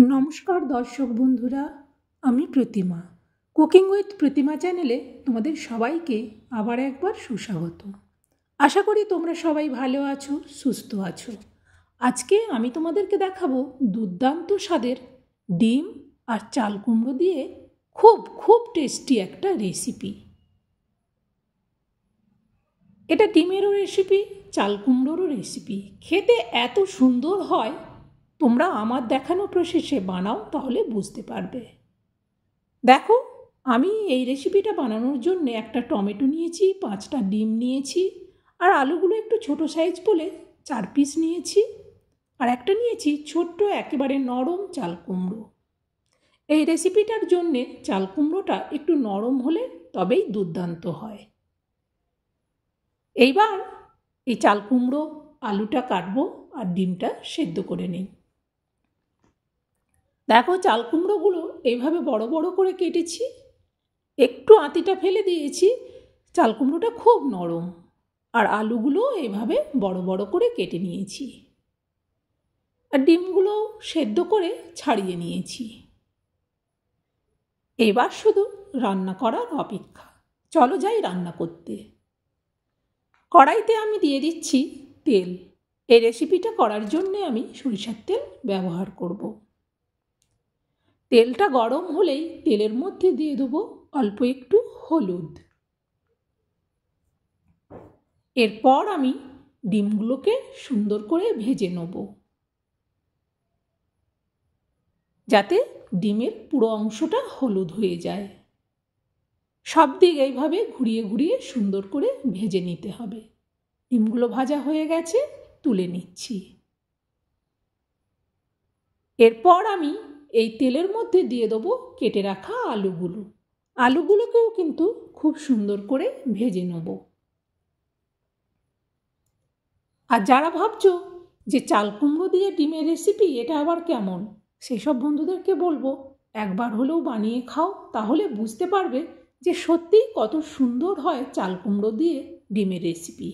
নমস্কার দর্শক বন্ধুরা, আমি প্রতিমা। কুকিং উইথ প্রতিমা চ্যানেলে তোমাদের সবাইকে আবার একবার সুস্বাগত। আশা করি তোমরা সবাই ভালো আছো, সুস্থ আছো। আজকে আমি তোমাদেরকে দেখাবো দুর্দান্ত স্বাদের ডিম আর চাল কুমড়ো দিয়ে খুব টেস্টি একটা রেসিপি। এটা ডিমেরও রেসিপি, চাল কুমড়োরও রেসিপি। খেতে এত সুন্দর হয়, তোমরা আমার দেখানো প্রসেসে বানাও, তাহলে বুঝতে পারবে। দেখো, আমি এই রেসিপিটা বানানোর জন্য একটা টমেটো নিয়েছি, 5টা ডিম নিয়েছি, আর আলুগুলো একটু ছোট সাইজ বলে 4 পিস নিয়েছি, আর একটা নিয়েছি ছোট্ট একেবারে নরম চাল কুমড়ো। এই রেসিপিটার জন্যে চাল কুমড়োটা একটু নরম হলে তবেই দুর্দান্ত হয়। এইবার এই চাল কুমড়ো আলুটা কাটবো আর ডিমটা সেদ্ধ করে নিই। দেখো, চাল কুমড়োগুলো এইভাবে বড় বড় করে কেটেছি, একটু আঁতিটা ফেলে দিয়েছি। চাল কুমড়োটা খুব নরম, আর আলুগুলো এইভাবে বড় বড় করে কেটে নিয়েছি, আর ডিমগুলো সেদ্ধ করে ছাড়িয়ে নিয়েছি। এবার শুধু রান্না করার অপেক্ষা। চলো যাই রান্না করতে। কড়াইতে আমি দিয়ে দিচ্ছি তেল। এই রেসিপিটা করার জন্যে আমি সরিষার তেল ব্যবহার করব। তেলটা গরম হলেই তেলের মধ্যে দিয়ে দেবো অল্প একটু হলুদ। এরপর আমি ডিমগুলোকে সুন্দর করে ভেজে নেব, যাতে ডিমের পুরো অংশটা হলুদ হয়ে যায়। সব দিক এইভাবে ঘুরিয়ে ঘুরিয়ে সুন্দর করে ভেজে নিতে হবে। ডিমগুলো ভাজা হয়ে গেছে, তুলে নিচ্ছি। এরপর আমি এই তেলের মধ্যে দিয়ে দেবো কেটে রাখা আলুগুলো। আলুগুলোকেও কিন্তু খুব সুন্দর করে ভেজে নেব। আর যারা ভাবছো যে চাল কুমড়ো দিয়ে ডিমের রেসিপি এটা আবার কেমন, সেসব বন্ধুদেরকে বলবো একবার হলেও বানিয়ে খাও, তাহলে বুঝতে পারবে যে সত্যিই কত সুন্দর হয় চাল কুমড়ো দিয়ে ডিমের রেসিপি।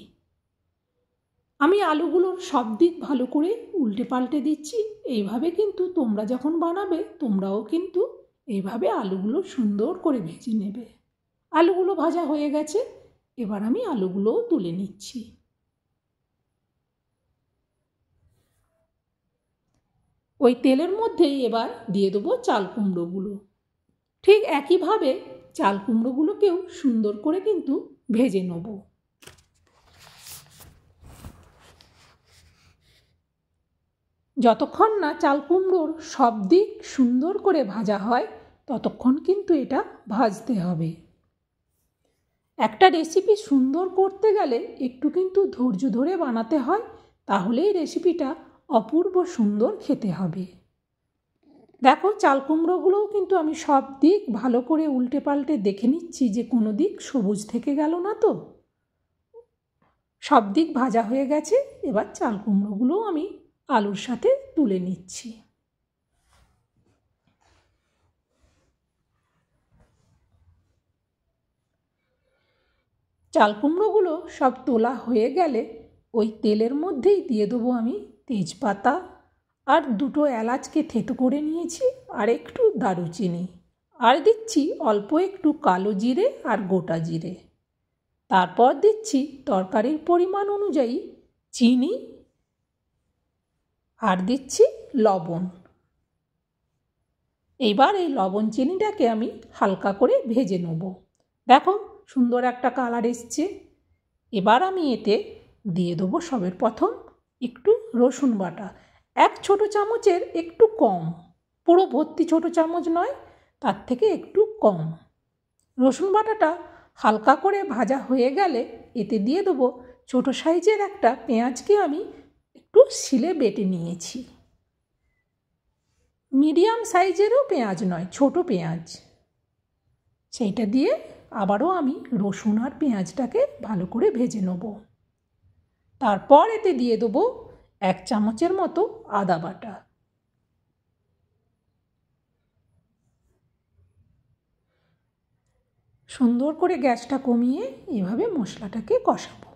আমি আলুগুলোর সব দিক ভালো করে উল্টে পাল্টে দিচ্ছি। এইভাবে কিন্তু তোমরা যখন বানাবে, তোমরাও কিন্তু এইভাবে আলুগুলো সুন্দর করে ভেজে নেবে। আলুগুলো ভাজা হয়ে গেছে, এবার আমি আলুগুলোও তুলে নিচ্ছি। ওই তেলের মধ্যেই এবার দিয়ে দেবো চাল কুমড়োগুলো। ঠিক একইভাবে চাল কুমড়োগুলোকেও সুন্দর করে কিন্তু ভেজে নেব। যতক্ষণ না চাল কুমড়োর সব দিক সুন্দর করে ভাজা হয়, ততক্ষণ কিন্তু এটা ভাজতে হবে। একটা রেসিপি সুন্দর করতে গেলে একটু কিন্তু ধৈর্য ধরে বানাতে হয়, তাহলেই রেসিপিটা অপূর্ব সুন্দর খেতে হবে। দেখো, চাল কুমড়োগুলোও কিন্তু আমি সব দিক ভালো করে উল্টে পাল্টে দেখে নিচ্ছি যে কোনো দিক সবুজ থেকে গেল না তো। সব দিক ভাজা হয়ে গেছে, এবার চাল কুমড়োগুলোও আমি আলুর সাথে তুলে নিচ্ছি। চাল কুমড়োগুলো সব তোলা হয়ে গেলে ওই তেলের মধ্যেই দিয়ে দেবো আমি তেজপাতা, আর 2টো এলাচকে থেতো করে নিয়েছি, আর একটু দারুচিনি, আর দিচ্ছি অল্প একটু কালো জিরে আর গোটা জিরে। তারপর দিচ্ছি তরকারির পরিমাণ অনুযায়ী চিনি, আর দিচ্ছি লবণ। এবার এই লবণ চিনিটাকে আমি হালকা করে ভেজে নেব। দেখো, সুন্দর একটা কালার এসছে। এবার আমি এতে দিয়ে দেবো সবের প্রথম একটু রসুন বাটা। 1 ছোট চামচের একটু কম, পুরো ভর্তি ছোট চামচ নয়, তার থেকে একটু কম। রসুন বাটাটা হালকা করে ভাজা হয়ে গেলে এতে দিয়ে দেবো ছোট সাইজের একটা পেঁয়াজকে আমি একটু শিলে বেটে নিয়েছি। মিডিয়াম সাইজেরও পেঁয়াজ নয়, ছোট পেঁয়াজ। সেইটা দিয়ে আবারও আমি রসুন আর পেঁয়াজটাকে ভালো করে ভেজে নেব। তারপর এতে দিয়ে দেবো 1 চামচের মতো আদা বাটা। সুন্দর করে গ্যাসটা কমিয়ে এভাবে মশলাটাকে কষাবো।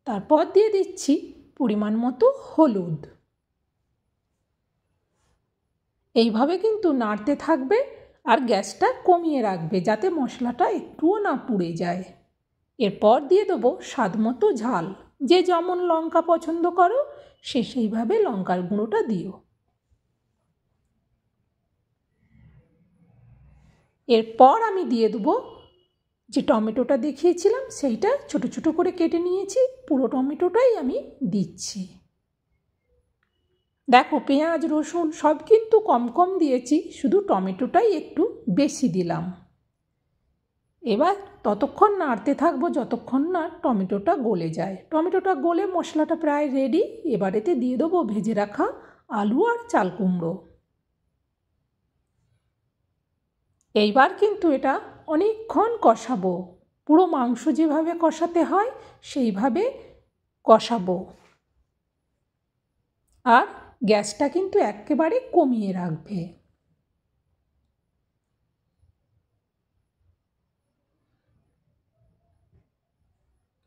তারপর দিয়ে দিচ্ছি পরিমাণ মতো হলুদ। এইভাবে কিন্তু নাড়তে থাকবে আর গ্যাসটা কমিয়ে রাখবে যাতে মশলাটা একটুও না পুড়ে যায়। এরপর দিয়ে দেবো স্বাদ মতো ঝাল। যে যেমন লঙ্কা পছন্দ করো সে সেইভাবে লঙ্কার গুঁড়োটা দিও। এরপর আমি দিয়ে দেবো যে টমেটোটা দেখিয়েছিলাম সেইটা ছোট ছোট করে কেটে নিয়েছি, পুরো টমেটোটাই আমি দিচ্ছি। দেখো পেঁয়াজ রসুন সব কিন্তু কম কম দিয়েছি, শুধু টমেটোটাই একটু বেশি দিলাম। এবার ততক্ষণ নাড়তে থাকবো যতক্ষণ না টমেটোটা গলে যায়। টমেটোটা গলে মশলাটা প্রায় রেডি। এবার এতে দিয়ে দেবো ভেজে রাখা আলু আর চাল কুমড়ো। এইবার কিন্তু এটা অনেকক্ষণ কষাবো, পুরো মাংস যেভাবে কষাতে হয় সেইভাবে কষাবো। আর গ্যাসটা কিন্তু একেবারে কমিয়ে রাখবে।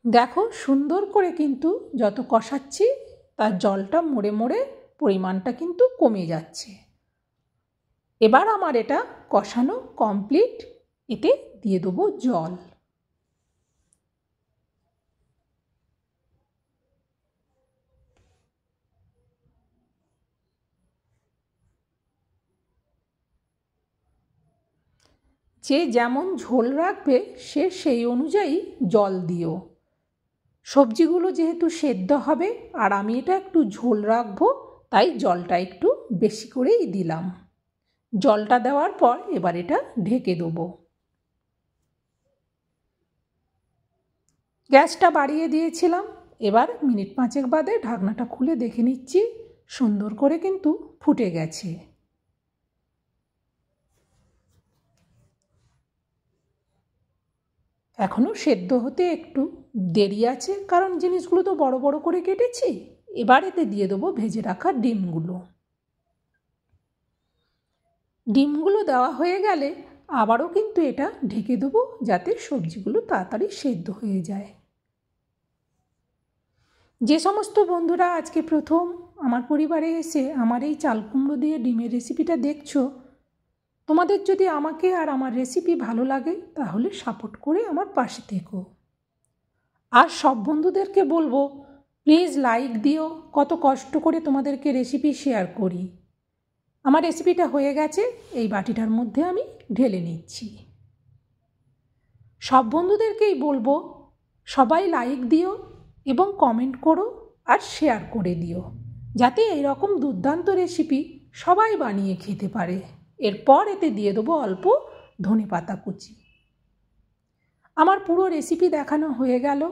দেখো সুন্দর করে কিন্তু যত কষাচ্ছি তার জলটা মরে মরে পরিমাণটা কিন্তু কমে যাচ্ছে। এবার আমার এটা কষানো কমপ্লিট। এতে দিয়ে দেবো জল। যে যেমন ঝোল রাখবে সে সেই অনুযায়ী জল দিও। সবজিগুলো যেহেতু সেদ্ধ হবে আর আমি এটা একটু ঝোল রাখবো, তাই জলটা একটু বেশি করেই দিলাম। জলটা দেওয়ার পর এবার এটা ঢেকে দেবো। গ্যাসটা বাড়িয়ে দিয়েছিলাম। এবার মিনিট 5 বাদে ঢাকনাটা খুলে দেখে নিচ্ছি, সুন্দর করে কিন্তু ফুটে গেছে। এখনও সেদ্ধ হতে একটু দেরি আছে, কারণ জিনিসগুলো তো বড় বড় করে কেটেছি। এবার এতে দিয়ে দেবো ভেজে রাখা ডিমগুলো। ডিমগুলো দেওয়া হয়ে গেলে আবারও কিন্তু এটা ঢেকে দেবো যাতে সবজিগুলো তাড়াতাড়ি সেদ্ধ হয়ে যায়। যে সমস্ত বন্ধুরা আজকে প্রথম আমার পরিবারে এসে আমার এই চাল কুমড়ো দিয়ে ডিমের রেসিপিটা দেখছো, তোমাদের যদি আমাকে আর আমার রেসিপি ভালো লাগে তাহলে সাপোর্ট করে আমার পাশে থেকো। আর সব বন্ধুদেরকে বলবো প্লিজ লাইক দিও, কত কষ্ট করে তোমাদেরকে রেসিপি শেয়ার করি। আমার রেসিপিটা হয়ে গেছে, এই বাটিটার মধ্যে আমি ঢেলে নিচ্ছি। সব বন্ধুদেরকেই বলবো সবাই লাইক দিও এবং কমেন্ট করো আর শেয়ার করে দিও, যাতে এইরকম দুর্দান্ত রেসিপি সবাই বানিয়ে খেতে পারে। এরপর এতে দিয়ে দেবো অল্প ধনেপাতা কুচি। আমার পুরো রেসিপি দেখানো হয়ে গেল।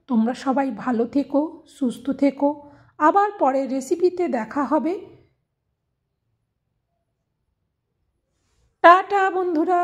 তোমরা সবাই ভালো থেকো, সুস্থ থেকো। আবার পরের রেসিপিতে দেখা হবে। টাটা বন্ধুরা।